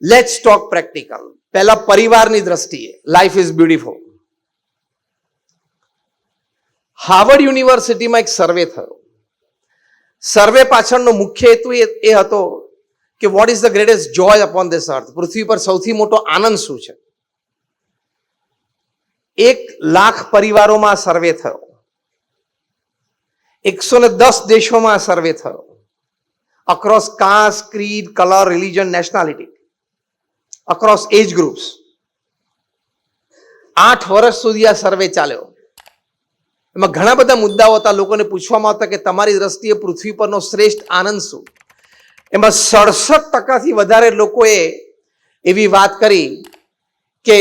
Let's talk practical. પહેલા પરિવારની દ્રષ્ટિએ લાઈફ ઇઝ બ્યુટીફુલ. હાર્વર્ડ યુનિવર્સિટીમાં એક સર્વે થયો. સર્વે પાછળનો મુખ્ય હેતુ એ હતો કે what is the greatest joy upon this earth. પૃથ્વી પર સૌથી મોટો આનંદ શું છે? 1,00,000 પરિવારોમાં સર્વે થયો. 110 દેશોમાં સર્વે થયો. Across caste, creed, colour, religion, nationality, across age groups. 8 વર્ષ સુધી આ સર્વે ચાલ્યો. એમાં ઘણા બધા મુદ્દાઓ હતા. લોકોને પૂછવામાં આવતા કે તમારી દ્રષ્ટિએ પૃથ્વી પરનો શ્રેષ્ઠ આનંદ શું? એમાં 67% વધારે લોકોએ એવી વાત કરી કે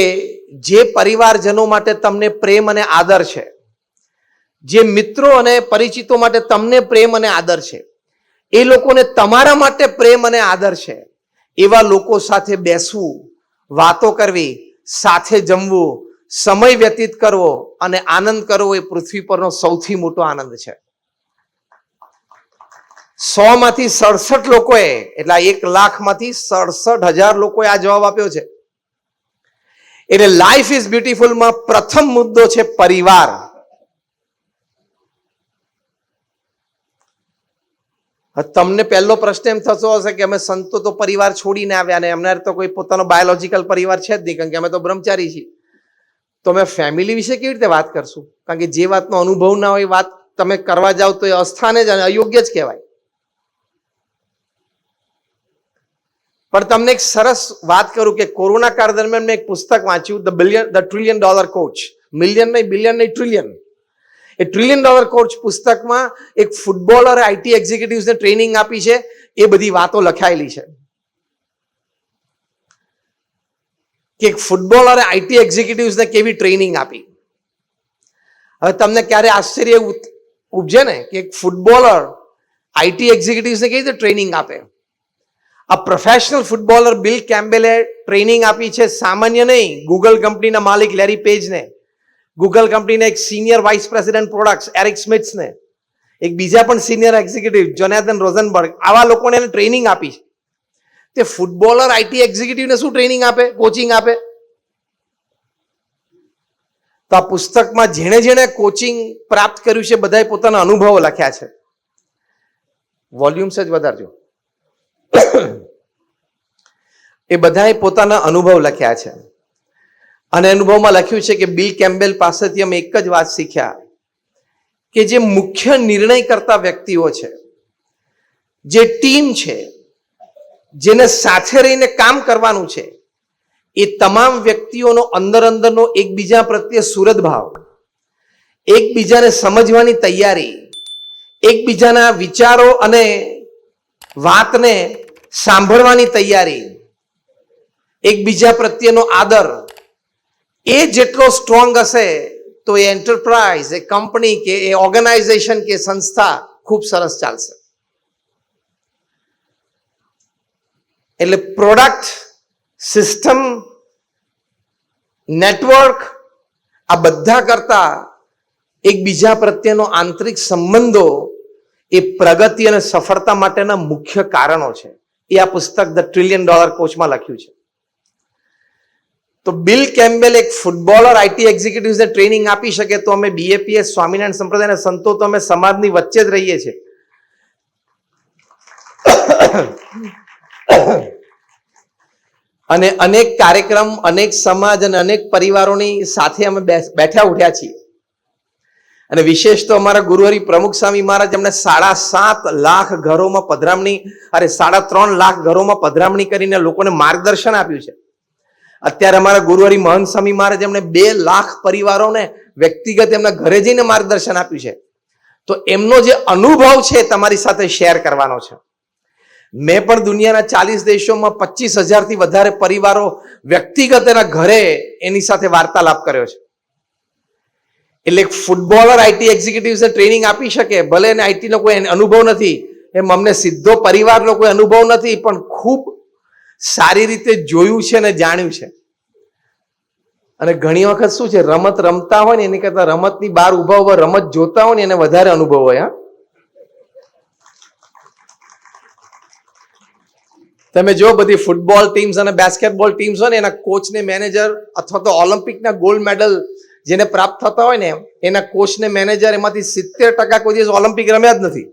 જે પરિવારજનો માટે તમને પ્રેમ અને આદર છે, જે મિત્રો અને પરિચિતો માટે તમને પ્રેમ અને આદર છે, એ લોકોને તમારા માટે પ્રેમ અને આદર છે, એવા લોકો સાથે બેસવું, વાતો કરવી, સાથે જમવું, સમય વ્યતીત કરવો અને આનંદ કરવો એ પૃથ્વી પરનો સૌથી મોટો આનંદ છે. 100 માંથી 67 લોકોએ, એટલે 1,00,000 માંથી 67,000 લોકોએ આ જવાબ આપ્યો છે. એટલે લાઈફ ઇઝ બ્યુટીફુલમાં પ્રથમ મુદ્દો છે પરિવાર. તમને પહેલો પ્રશ્ન એમ થતો હશે કે અમે સંતો તો પરિવાર છોડીને આવ્યા ને એમને તો કોઈ પોતાનો બાયોલોજીકલ પરિવાર છે જ નહીં, કારણ કે અમે તો બ્રહ્મચારી છીએ. તો અમે ફેમિલી વિશે કેવી રીતે વાત કરશું? કારણ કે જે વાતનો અનુભવ ના હોય વાત તમે કરવા જાઓ તો એ અસ્થાને જ અયોગ્ય જ કહેવાય. પણ તમને એક સરસ વાત કરું કે કોરોના કાળ દરમિયાન મેં એક પુસ્તક વાંચ્યું, the trillion dollar coach. Million નહીં, બિલિયન નહીં, ટ્રિલિયન. એ ટ્રિલિયન ડોલર કોચ પુસ્તકમાં એક ફૂટબોલર આઈટી એક્ઝિક્યુટિવ્સને ટ્રેનિંગ આપી છે, એ બધી વાતો લખાયેલી છે કે એક ફૂટબોલરે આઈટી એક્ઝિક્યુટિવ્સને કેવી ટ્રેનિંગ આપી. હવે તમને ક્યારે આશ્ચર્ય ઉપજે ને કે એક ફૂટબોલર આઈટી એક્ઝિક્યુટિવ્સને કેવી રીતે ટ્રેનિંગ આપે. આ પ્રોફેશનલ ફૂટબોલર બિલ કેમ્બેલે ટ્રેનિંગ આપી છે, સામાન્ય નહીં. ગૂગલ કંપનીના માલિક લેરી પેજને, ગૂગલ કંપનીના એક senior vice president products Eric સ્મિથ્સને, એક બીજા પણ સિનિયર એક્ઝિક્યુટિવ જોનાથન રોઝનબર્ગ, આવા લોકોને એને ટ્રેનિંગ આપી છે. તે ફૂટબોલર આઈટી એક્ઝિક્યુટિવને શું ટ્રેનિંગ આપે, કોચિંગ આપે? તો આ પુસ્તકમાં જેણે જેણે કોચિંગ પ્રાપ્ત કર્યું છે બધાએ પોતાના અનુભવો લખ્યા છે. વોલ્યુમ્સ જ વધારજો. એ બધાએ પોતાના અનુભવ લખ્યા છે અને અનુભવમાં લખ્યું છે કે બિલ કેમ્બેલ પાસેથી અમે એક જ વાત શીખ્યા કે જે મુખ્ય નિર્ણય કરતા વ્યક્તિઓ છે, જે ટીમ છે, જેને સાથે રહીને કામ કરવાનું છે, એ તમામ વ્યક્તિઓનો અંદર અંદરનો એકબીજા પ્રત્યે સુહૃદ ભાવ, એકબીજાને સમજવાની તૈયારી, એકબીજાના વિચારો અને વાતને સાંભળવાની તૈયારી, એકબીજા પ્રત્યેનો આદર, એ જેટલો સ્ટ્રોંગ હશે તો એ એન્ટરપ્રાઇઝ, એ કંપની કે એ ઓર્ગેનાઇઝેશન કે સંસ્થા ખૂબ સરસ ચાલશે. એટલે પ્રોડક્ટ, સિસ્ટમ, નેટવર્ક, આ બધા કરતા એકબીજા પ્રત્યેનો આંતરિક સંબંધો એ પ્રગતિ અને સફળતા માટેના મુખ્ય કારણો છે. એ આ પુસ્તક ધ ટ્રિલિયન ડોલર કોચમાં લખ્યું છે. તો બિલ કેમ્બેલ એક ફૂટબોલર આઈટી એક્ઝિક્યુટિવ્સને ટ્રેનિંગ આપી શકે તો અમે બીએપીએસ, સ્વામિનારાયણ સંપ્રદાયના સંતો તો અમે સમાજની વચ્ચે જ રહીએ છીએ. અને અનેક કાર્યક્રમ, અનેક સમાજ અને અનેક પરિવારોની સાથે અમે બેઠા ઉઠ્યા છીએ. અને વિશેષ તો અમારા ગુરુહરિ પ્રમુખ સ્વામી મહારાજ એમણે 7.5 લાખ ઘરોમાં પધરામણી, 3.5 લાખ ઘરોમાં પધરામણી કરીને લોકોને માર્ગદર્શન આપ્યું છે. અત્યારે અમારા ગુરુહરિ મહંત સ્વામી મહારાજ એમણે 2 લાખ પરિવારોને વ્યક્તિગત એમના ઘરે જઈને માર્ગદર્શન આપ્યું છે. તો એમનો જે અનુભવ છે તમારી સાથે શેર કરવાનો છે. મેં પણ દુનિયાના 40 દેશોમાં 25,000 થી વધારે પરિવારો વ્યક્તિગત એના ઘરે એની સાથે વાર્તાલાપ કર્યો છે. એટલે એક ફૂટબોલર આઈટી એક્ઝિક્યુટિવ્સને ટ્રેનિંગ આપી શકે, ભલે એને આઈટીનો કોઈ અનુભવ નથી, એમ અમને સીધો પરિવારનો કોઈ અનુભવ નથી, પણ ખૂબ સારી રીતે જોયું છે અને જાણ્યું છે. અને ઘણી વખત શું છે, રમત રમતા હોય ને એની કરતા રમતની બહાર ઉભા ઉભા રમત જોતા હોય ને એને વધારે અનુભવ હોય. તમે જો બધી ફૂટબોલ ટીમ્સ અને બાસ્કેટબોલ ટીમ્સ હોય ને એના કોચ ને મેનેજર અથવા તો ઓલિમ્પિકના ગોલ્ડ મેડલ જેને પ્રાપ્ત થતા હોય ને એના કોચ ને મેનેજર એમાંથી 70% કોઈ દિવસ ઓલિમ્પિક રમ્યા જ નથી,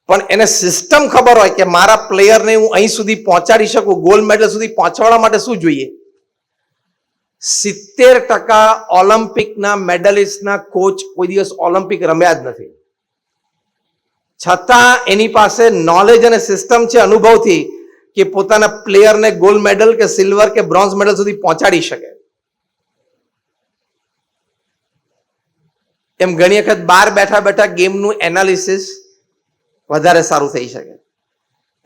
પણ એને સિસ્ટમ ખબર હોય કે મારા પ્લેયરને હું અહીં સુધી પહોંચાડી શકું, ગોલ્ડ મેડલ સુધી પહોંચવા માટે શું જોઈએ. 70% ઓલિમ્પિકના મેડલિસ્ટના કોચ કોઈ દિવસ ઓલિમ્પિક રમ્યા જ નથી, છતાં એની પાસે નોલેજ અને સિસ્ટમ છે અનુભવથી કે પોતાના પ્લેયરને ગોલ્ડ મેડલ કે સિલ્વર કે બ્રોન્ઝ મેડલ સુધી પહોંચાડી શકે. એમ ઘણી વખત બહાર બેઠા બેઠા ગેમનું એનાલિસિસ વધારે સારું થઈ શકે.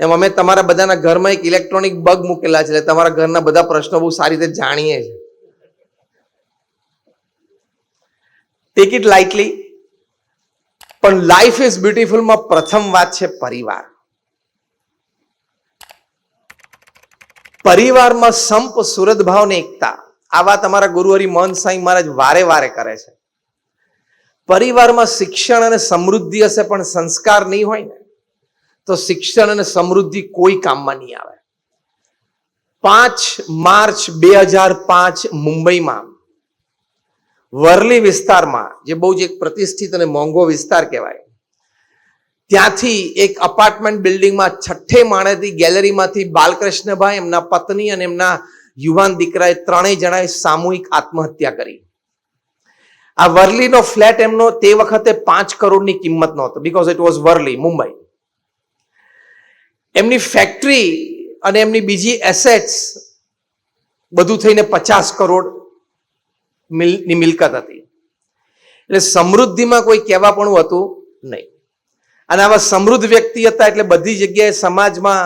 એમ અમે તમારા બધાના ઘરમાં એક ઇલેક્ટ્રોનિક બગ મૂકેલા છે, તમારા ઘરના બધા પ્રશ્નો બહુ સારી રીતે જાણીએ છીએ. ટેક ઇટ લાઇટલી, પણ લાઈફ ઇઝ બ્યુટીફુલમાં પ્રથમ વાત છે પરિવાર. પરિવારમાં સંપ, સુરતભાવ ને એકતા. આ વાત અમારા ગુરુહરિ મહંત સાંઈ મહારાજ વારે વારે કરે છે. પરિવારમાં શિક્ષણ અને સમૃદ્ધિ હશે પણ સંસ્કાર નહીં હોય ને તો શિક્ષણ અને સમૃદ્ધિ કોઈ કામમાં નહીં આવે. 5 માર્ચ 2005 મુંબઈમાં વર્લી વિસ્તારમાં, જે બહુ જ એક પ્રતિષ્ઠિત અને મોંઘો વિસ્તાર કહેવાય, ત્યાંથી એક અપાર્ટમેન્ટ બિલ્ડિંગમાં 6ઠે માળેથી ગેલેરીમાંથી બાલકૃષ્ણભાઈ, એમના પત્ની અને એમના યુવાન દીકરાએ ત્રણેય જણાએ સામૂહિક આત્મહત્યા કરી. આ વર્લીનો ફ્લેટ એમનો તે વખતે 5 કરોડની કિંમતનો હતો, because it was Worli, Mumbai. એમની ફેક્ટરી અને એમની બીજી એસેટ્સ બધું થઈને 50 કરોડ ની મિલકત હતી. એટલે સમૃદ્ધિમાં કોઈ કહેવાપણું હતું નહીં. અને આવા સમૃદ્ધ વ્યક્તિ હતા એટલે બધી જગ્યાએ સમાજમાં,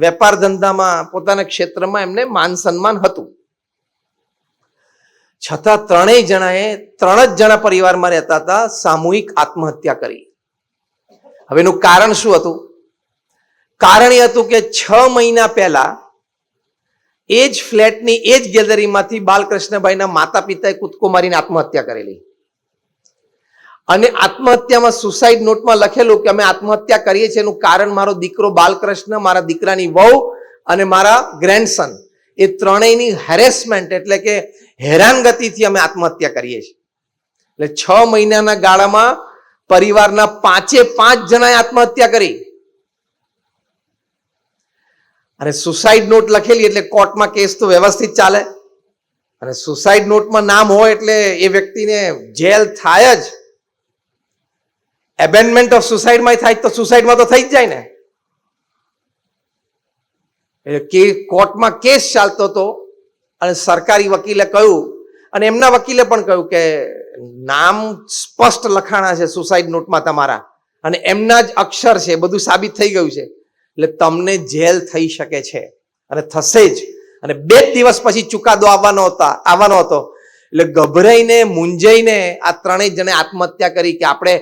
વેપાર ધંધામાં, પોતાના ક્ષેત્રમાં એમને માન સન્માન હતું. છતાં 3 જ જણા પરિવારમાં રહેતા હતા, સામૂહિક આત્મહત્યા કરી. હવે એનું કારણ શું હતું? કારણ એ હતું કે 6 મહિના પહેલા એ જ ફ્લેટની એ જ ગેલેરીમાંથી બાલકૃષ્ણભાઈના માતા પિતાએ કૂદકો મારીને આત્મહત્યા કરેલી. અને આત્મહત્યામાં સુસાઇડ નોટમાં લખેલું કે અમે આત્મહત્યા કરીએ છીએ એનું કારણ મારો દીકરો બાલકૃષ્ણ, મારા દીકરાની વહુ અને મારા ગ્રેન્ડસન, એ ત્રણેયની હેરેસમેન્ટ એટલે કે હેરાનગતિથી અમે આત્મહત્યા કરીએ છીએ. એટલે 6 મહિનાના ગાળામાં પરિવારના 5 જણાએ આત્મહત્યા કરી. અને સુસાઇડ નોટ લખેલી એટલે કોર્ટમાં કેસ તો વ્યવસ્થિત ચાલે, અને સુસાઇડ નોટમાં નામ હોય એટલે એ વ્યક્તિને જેલ થાય જ. એબેન્ડમેન્ટ ઓફ સુસાઇડમાં થાય તો સુસાઇડમાં તો થઈ જ જાય ને. એટલે કોર્ટમાં કેસ ચાલતો હતો અને સરકારી વકીલે કહ્યું, અને એમના વકીલે પણ કહ્યું કે નામ સ્પષ્ટ લખાણા છે સુસાઇડ નોટમાં તમારા, અને એમના જ અક્ષર છે, બધું સાબિત થઈ ગયું છે, એટલે તમને જેલ થઈ શકે છે અને થશે જ. અને 2 દિવસ પછી ચુકાદો આવવાનો હતો. એટલે ગભરાઈને, મૂંઝાઈને આ 3 જણે આત્મહત્યા કરી કે આપણે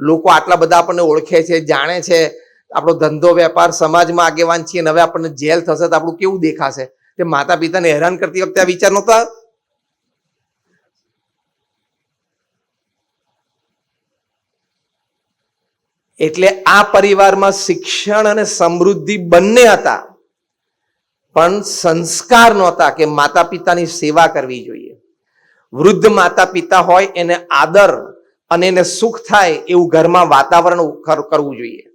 લોકો આટલા બધા આપણને ઓળખે છે, જાણે છે, આપણો ધંધો વેપાર સમાજમાં આગેવાન છીએ, હવે આપણને જેલ થશે તો આપણું કેવું દેખાશે. તે માતા પિતાને હેરાન કરતી વખતે આ વિચાર નહોતા. એટલે આ પરિવારમાં શિક્ષણ અને સમૃદ્ધિ બંને હતા, પણ સંસ્કાર નહોતા કે માતા પિતાની સેવા કરવી જોઈએ. વૃદ્ધ માતા પિતા હોય એને આદર અને એને સુખ થાય એવું ઘરમાં વાતાવરણ કરવું જોઈએ.